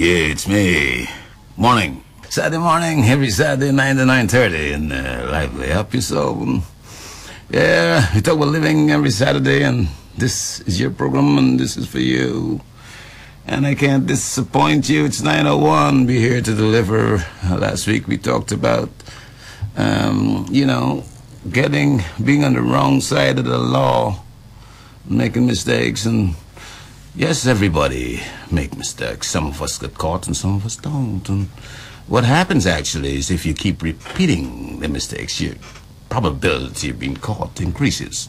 Yeah, it's me. Morning. Saturday morning, every Saturday, 9 to 9:30, and lively episode. Yeah, we talk about living every Saturday, and this is your program, and this is for you. And I can't disappoint you. It's 9:01. We're here to deliver. Last week we talked about, being on the wrong side of the law, making mistakes, and yes, everybody make mistakes. Some of us get caught and some of us don't. And what happens actually is if you keep repeating the mistakes, your probability of being caught increases.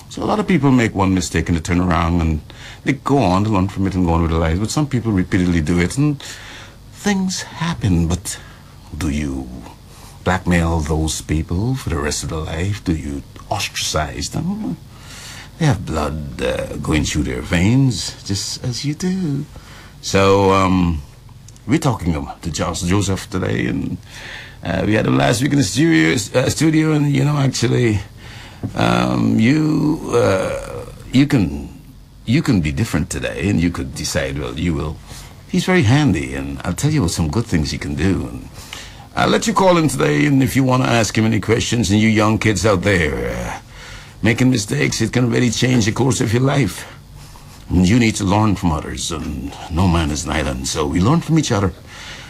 So a lot of people make one mistake and they turn around and they go on to learn from it and go on with their lives. But some people repeatedly do it and things happen. But do you blackmail those people for the rest of their life? Do you ostracize them? They have blood going through their veins, just as you do. So, we're talking to Joseph today, and we had him last week in the studio, and, actually, you can be different today, and you could decide, well, you will. He's very handy, and I'll tell you some good things he can do. And I'll let you call him today, and if you want to ask him any questions, and you young kids out there, making mistakes, it can really change the course of your life. And you need to learn from others, and no man is an island. So we learn from each other,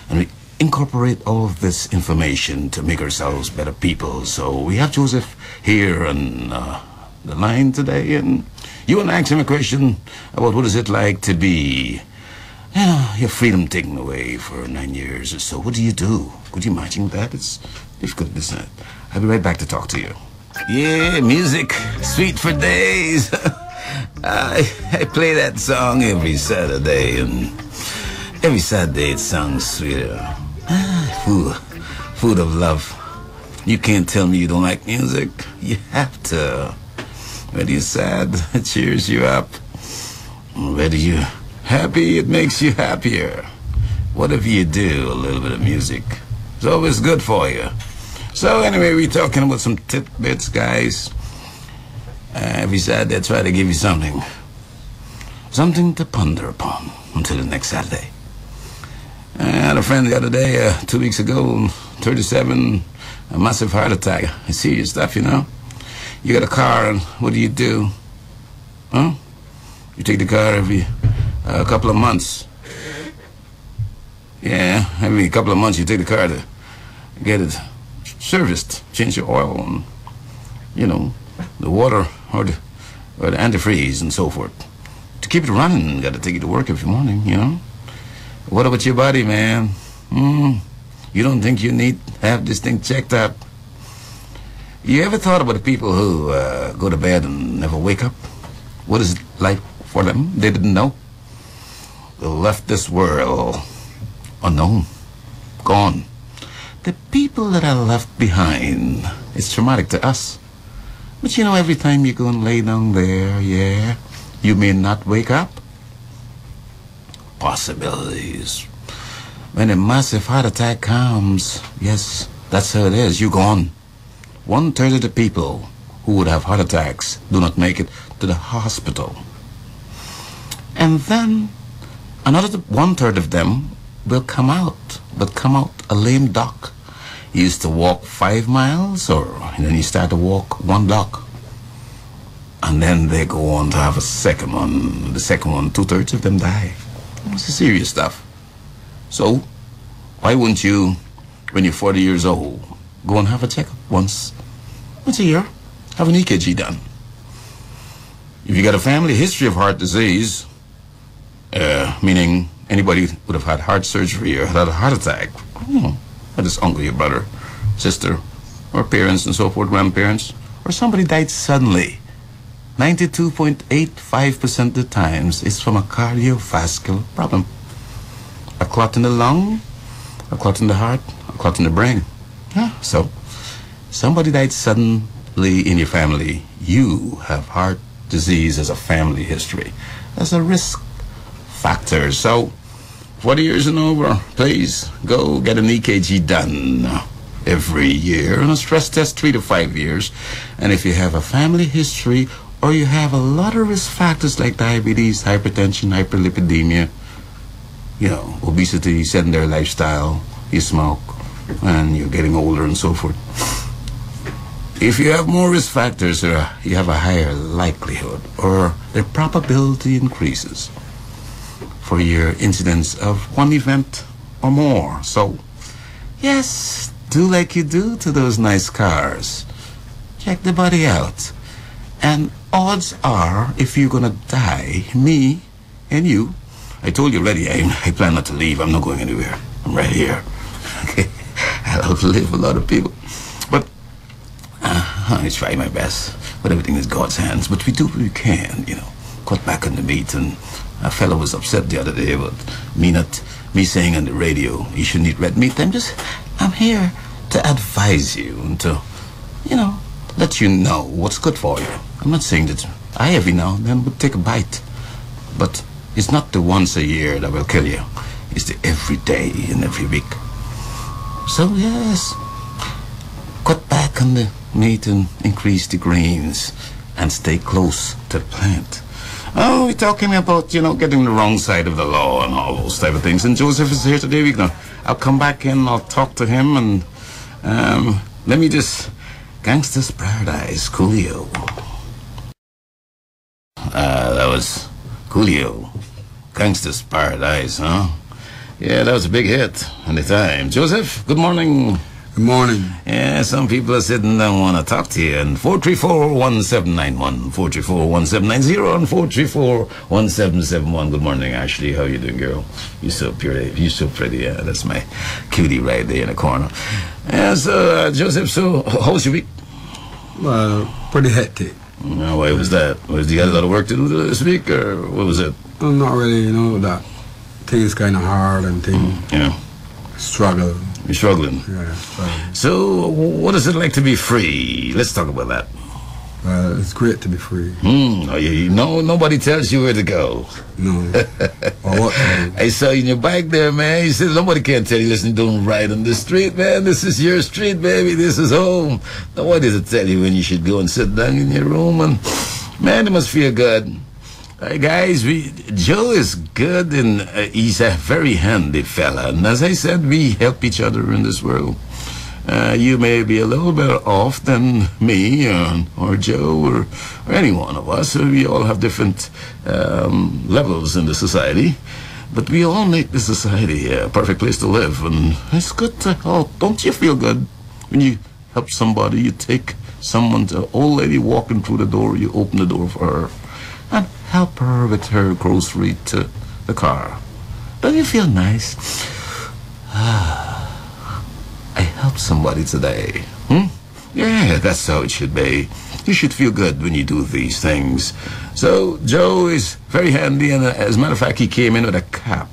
and we incorporate all of this information to make ourselves better people. So we have Joseph here on the line today, and you want to ask him a question about what is it like to be, your freedom taken away for 9 years or so. What do you do? Could you imagine that? It's difficult, isn't it? I'll be right back to talk to you. Yeah, music, sweet for days. I play that song every Saturday, and every Saturday it sounds sweeter. Food of love. You can't tell me you don't like music. You have to. Whether you're sad, it cheers you up. Whether you're happy, it makes you happier. Whatever you do, a little bit of music is always good for you. So anyway, we're talking about some tidbits, guys. Every Saturday I try to give you something to ponder upon until the next Saturday. I had a friend the other day, 2 weeks ago, 37, a massive heart attack. Serious stuff, You got a car, and what do? Huh? You take the car every couple of months. Yeah, every couple of months you take the car to get it serviced, change your oil, and the water or the antifreeze and so forth. To keep it running, you got to take it to work every morning. What about your body, man? You don't think you need to have this thing checked up? You ever thought about the people who go to bed and never wake up? What is it like for them? They didn't know. They left this world unknown, gone. The people that are left behind, it's traumatic to us. But every time you go and lay down there, you may not wake up. Possibilities. When a massive heart attack comes, yes, that's how it is. You're gone. 1/3 of the people who would have heart attacks do not make it to the hospital. And then another 1/3 of them will come out a lame duck. You used to walk 5 miles, and then you start to walk 1 block. And then they go on to have a second one. The second one, 2/3 of them die. It's serious stuff. So, why wouldn't you, when you're 40 years old, go and have a checkup once a year? Have an EKG done. If you got a family history of heart disease, meaning anybody would have had heart surgery or had a heart attack, whether it's uncle, your brother, sister, or parents and so forth, grandparents, or somebody died suddenly, 92.85% of the times it's from a cardiovascular problem. A clot in the lung, a clot in the heart, a clot in the brain. So, somebody died suddenly in your family, you have heart disease as a family history. That's a risk factor. So, 40 years and over, please go get an EKG done every year and a stress test 3 to 5 years. And if you have a family history or you have a lot of risk factors like diabetes, hypertension, hyperlipidemia, you know, obesity, sedentary lifestyle, you smoke, and you're getting older and so forth. If you have more risk factors, you have a higher likelihood, or the probability increases for your incidence of one event or more. So, yes, do like you do to those nice cars. Check the body out. And odds are, if you're gonna die, me and you, I told you already, I plan not to leave. I'm not going anywhere. I'm right here. Okay, I'll outlive a lot of people. But I try my best. But everything is God's hands. But we do what we can, you know. Cut back on the meat. And a fellow was upset the other day about me saying on the radio, you shouldn't eat red meat. I'm here to advise you and to, you know, let you know what's good for you. I'm not saying that I every now and then would take a bite. But it's not the once a year that will kill you. It's the every day and every week. So yes, cut back on the meat and increase the greens and stay close to the plant. Oh, we're talking about, you know, getting the wrong side of the law and all those type of things. And Joseph is here today. I'll come back in, I'll talk to him, and let me just... Gangsta's Paradise, Coolio. That was Coolio. Gangsta's Paradise, huh? Yeah, that was a big hit at the time. Joseph, good morning. Good morning. Yeah, some people are sitting and want to talk to you. And 434-1791, 434-1790, and 434-1771. Good morning, Ashley. How you doing, girl? You're so pretty. You're so pretty. Yeah, that's my cutie right there in the corner. Yeah, so, Joseph, so how's your week? Pretty hectic. Why was that? You got a lot of work to do this week, or what was it? Well, not really, you know, that things kind of hard and things. Yeah. Struggle. You're struggling. Yeah, struggling. So, what is it like to be free? Let's talk about that. It's great to be free. Nobody tells you where to go. No. Or what to do. I saw you in your bike there, man. You said nobody can tell you, listen, don't ride on the street, man. This is your street, baby. This is home. Nobody to tell you when you should go and sit down in your room. And, man, it must feel good. Guys, Joe is good, and he's a very handy fella. And as I said, we help each other in this world. You may be a little better off than me or Joe or any one of us. We all have different levels in the society, but we all make the society a perfect place to live. And it's good to help. Don't you feel good when you help somebody? You take someone, an old lady walking through the door, you open the door for her and help her with her grocery to the car. Don't you feel nice? I helped somebody today. Yeah, that's how it should be. You should feel good when you do these things. So, Joe is very handy, and as a matter of fact, he came in with a cap.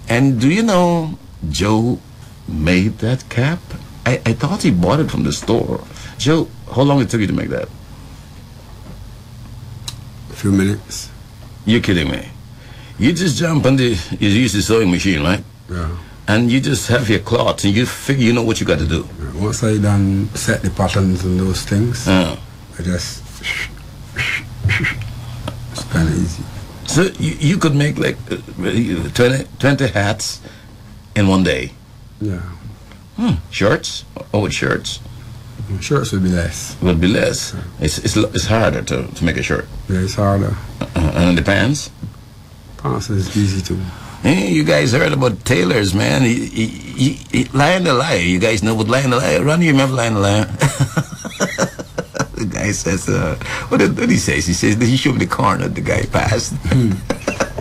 And do you know Joe made that cap? I thought he bought it from the store. Joe, how long it took you to make that? A few minutes. You're kidding me. You just jump on you use the sewing machine, right? Yeah. And you just have your cloth, and you figure you know what you got to do. Once I done set the patterns and those things, I just... It's kind of easy. So you could make like 20 hats in one day? Yeah. Shirts? Oh, with shirts? Shirts would be less. Would be less. Yeah. It's harder to make a shirt. Yeah, it's harder. And the pants? Pants is easy too. Hey, you guys heard about tailors, man. Lion the Liar. You guys know what Lion the Liar? Ronnie, you remember Lion the Liar? The guy says, what did he say? He says, he showed me the corner the guy passed.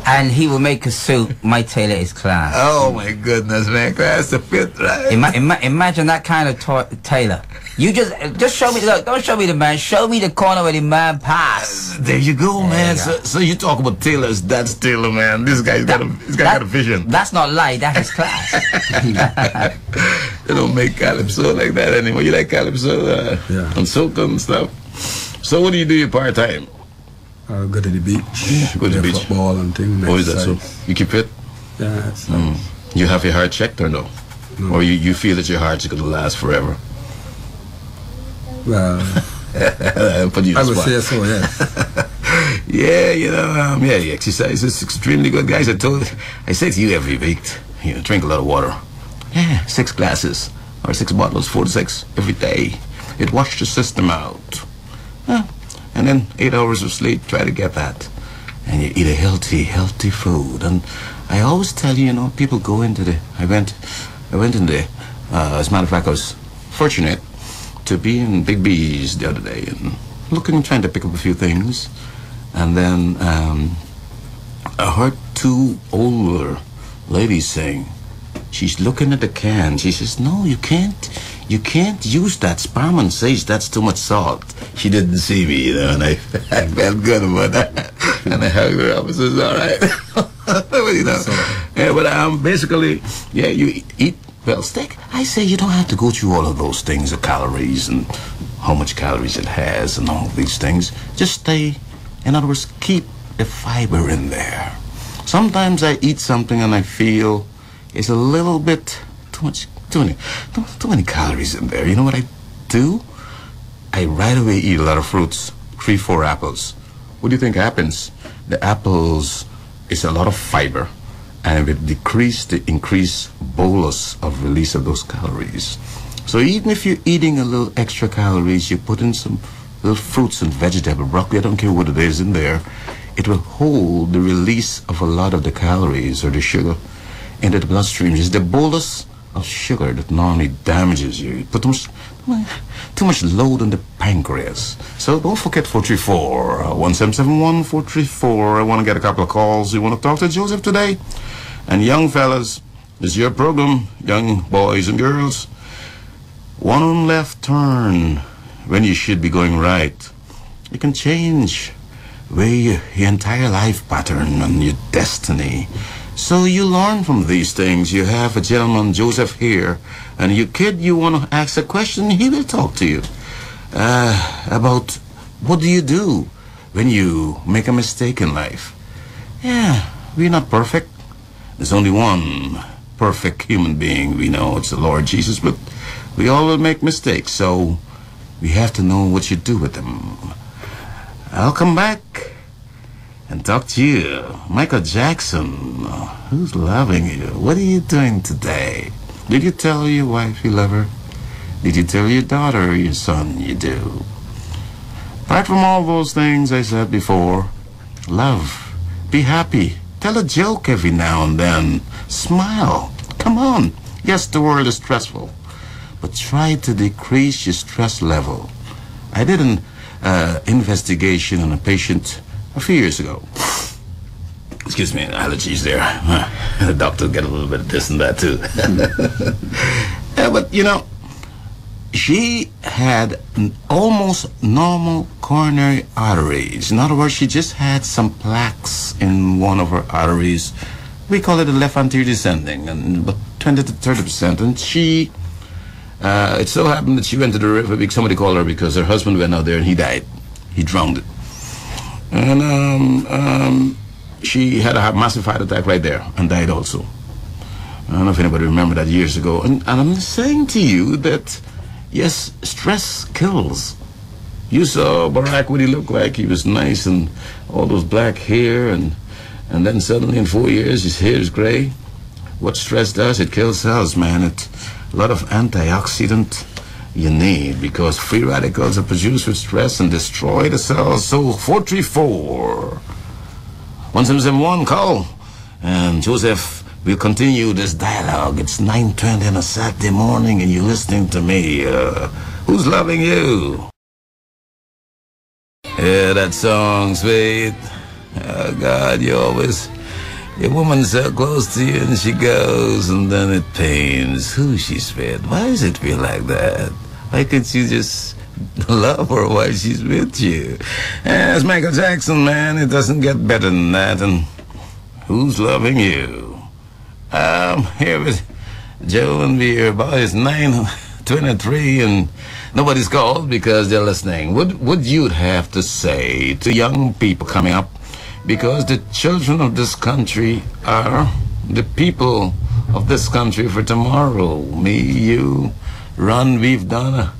And he will make a suit. My tailor is class. Oh my goodness, man. Class to fit, right? Imagine that kind of tailor. You just show me, look, don't show me the man, show me the corner where the man passed. There you go, man. So you talk about tailors, that's tailor, man. This guy's got a vision. That's not lie, that is class. They don't make calypso like that anymore. You like calypso and soca and stuff. So what do you do part-time? Go to the beach. Go to the beach. Football and things. Oh, is that so? You keep fit? Yeah, it's You have your heart checked or no? Or you feel that your heart's going to last forever? Well, I would say so, yes. Yeah, yeah, exercise is extremely good, guys. I say to you every week, drink a lot of water. Yeah, 6 glasses or 6 bottles, 4 to 6 every day. It washes the system out. And then 8 hours of sleep, try to get that. And you eat a healthy food. And I always tell you, people go into I went in the, as a matter of fact, I was fortunate to be in Big B's the other day and trying to pick up a few things. And then I heard 2 older ladies saying, she's looking at the can. She says, no, you can't use that. Sparman says that's too much salt. She didn't see me, and I felt good about that. And I hugged her up and says, all right. Yeah, but basically, yeah, you eat, well, steak. I say you don't have to go through all of those things, the calories and how much calories it has and all these things. Just stay, in other words, keep the fiber in there. Sometimes I eat something and I feel it's a little bit too many calories in there. You know what I do? I right away eat a lot of fruits, 3-4 apples. What do you think happens? The apples is a lot of fiber, and it will decrease the increased bolus of release of those calories. So even if you're eating a little extra calories, you put in some little fruits and vegetable, broccoli, I don't care what it is in there, it will hold the release of a lot of the calories or the sugar into the bloodstream. It's the bolus of sugar that normally damages you. You put too much load on the pancreas. So don't forget 434-1771-434. I want to get a couple of calls. You want to talk to Joseph today? And young fellas, this is your program, young boys and girls. One left turn when you should be going right. You can change your entire life pattern and your destiny. So you learn from these things. You have a gentleman, Joseph, here, and you want to ask a question, he will talk to you about what do you do when you make a mistake in life. Yeah, we're not perfect. There's only one perfect human being we know. It's the Lord Jesus, but we all will make mistakes, so we have to know what you do with them. I'll come back and talk to you. Michael Jackson, who's loving you? What are you doing today? Did you tell your wife you love her? Did you tell your daughter or your son you do? Apart from all those things I said before, love, be happy, tell a joke every now and then, smile, come on. Yes, the world is stressful, but try to decrease your stress level. I did an investigation on a patient a few years ago. Excuse me, allergies there. The doctor get a little bit of this and that too. Yeah, but she had almost normal coronary arteries. In other words, she just had some plaques in one of her arteries. We call it the left anterior descending, and about 20 to 30%. And she, it so happened that she went to the river. Somebody called her because her husband went out there and he died. He drowned it. And she had a massive heart attack right there and died also. I don't know if anybody remember that years ago. And I'm saying to you that, yes, stress kills. You saw Barack, what he looked like. He was nice and all those black hair, and then suddenly in 4 years his hair is gray. What stress does, it kills cells, man. A lot of antioxidant you need, because free radicals are produced with stress and destroy the cells. So 434-1771, call. And Joseph will continue this dialogue. It's 9:20 on a Saturday morning and you're listening to me. Who's loving you? Yeah, that song, sweet. Oh God, your woman's so close to you and she goes and then it pains. Who she's with? Why does it feel like that? Why can't you just love her while she's with you? Yeah, it's Michael Jackson, man. It doesn't get better than that. And who's loving you? Here with Joe and we're about 9:23 and nobody's called because they're listening. What you'd have to say to young people coming up? Because the children of this country are the people of this country for tomorrow. Me, you, Ron, we've done a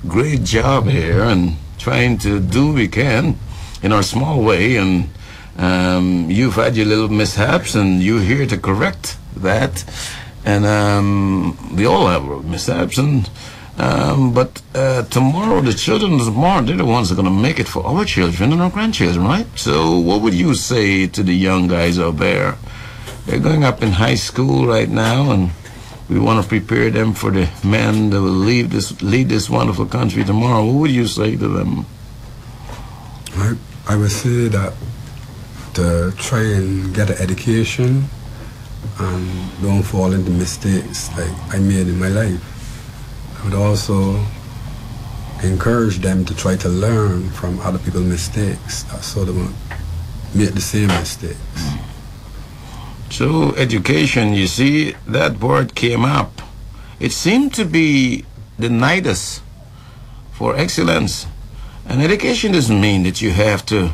great job here and trying to do what we can in our small way, and you've had your little mishaps, and you're here to correct that. And we all have mishaps, and but tomorrow, the children of tomorrow, they're the ones that are going to make it for our children and our grandchildren, right? So what would you say to the young guys out there? They're going up in high school right now, and we want to prepare them for the men that will lead this wonderful country tomorrow. What would you say to them? I would say that to try and get an education and don't fall into mistakes like I made in my life. I would also encourage them to try to learn from other people's mistakes so they won't make the same mistakes. So education, you see, that word came up. It seemed to be the nidus for excellence. And education doesn't mean that you have to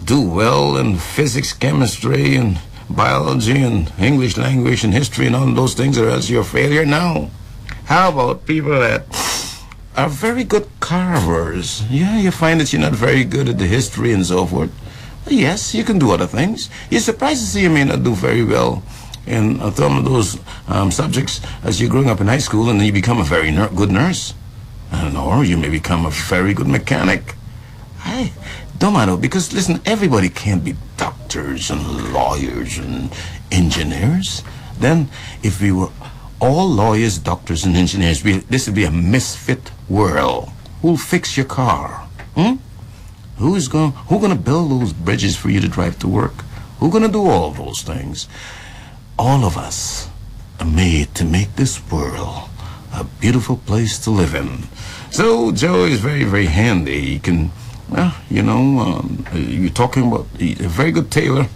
do well in physics, chemistry, and biology, and English language, and history, and all those things, or else you're a failure. No. How about people that are very good carvers? Yeah, you find that you're not very good at the history and so forth. Yes, you can do other things. You're surprised to see you may not do very well in some of those subjects as you're growing up in high school, and then you become a very good nurse. Or you may become a very good mechanic. I don't matter, because listen, everybody can't be doctors and lawyers and engineers. Then if we were all lawyers, doctors, and engineers, this would be a misfit world. Who'll fix your car? Who's gonna build those bridges for you to drive to work? Who's gonna do all those things? All of us are made to make this world a beautiful place to live in. So Joe is very, very handy. He can, you're talking about a very good tailor.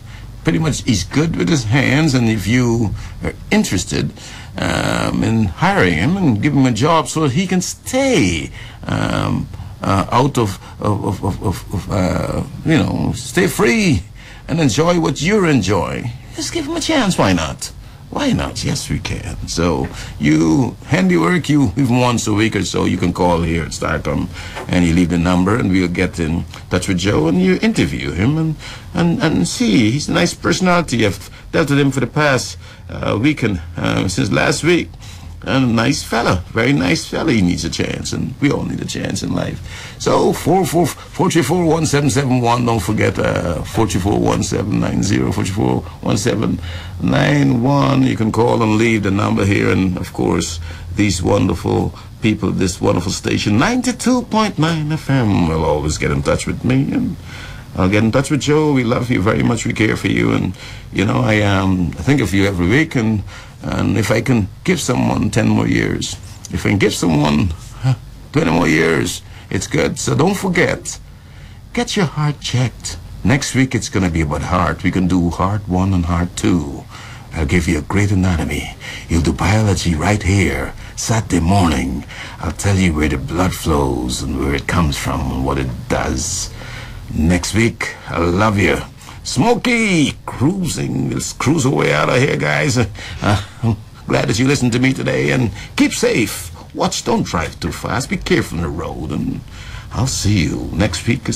Pretty much he's good with his hands, and if you are interested in hiring him and give him a job so that he can stay out of stay free and enjoy what you're enjoying, just give him a chance. Why not? Why not? Yes, we can. So you handiwork, you even once a week or so, you can call here at Starcom and you leave the number, and we'll get in touch with Joe and you interview him and see. He's a nice personality. I've dealt with him for the past weekend, since last week. And a nice fella, very nice fella. He needs a chance, and we all need a chance in life. So 434-1771. Don't forget 434-1790, 434-1791. You can call and leave the number here, and of course, these wonderful people, this wonderful station, 92.9 FM, will always get in touch with me, and I'll get in touch with Joe. We love you very much. We care for you, and I think of you every week, and if I can give someone 10 more years, if I can give someone 20 more years, it's good. So don't forget, get your heart checked. Next week it's going to be about heart. We can do heart 1 and heart 2. I'll give you a great anatomy. You'll do biology right here. Saturday morning, I'll tell you where the blood flows and where it comes from and what it does. Next week, I love you. Smokey, cruising. Let's cruise away out of here, guys. I'm glad that you listened to me today, and keep safe. Don't drive too fast. Be careful on the road, and I'll see you next week.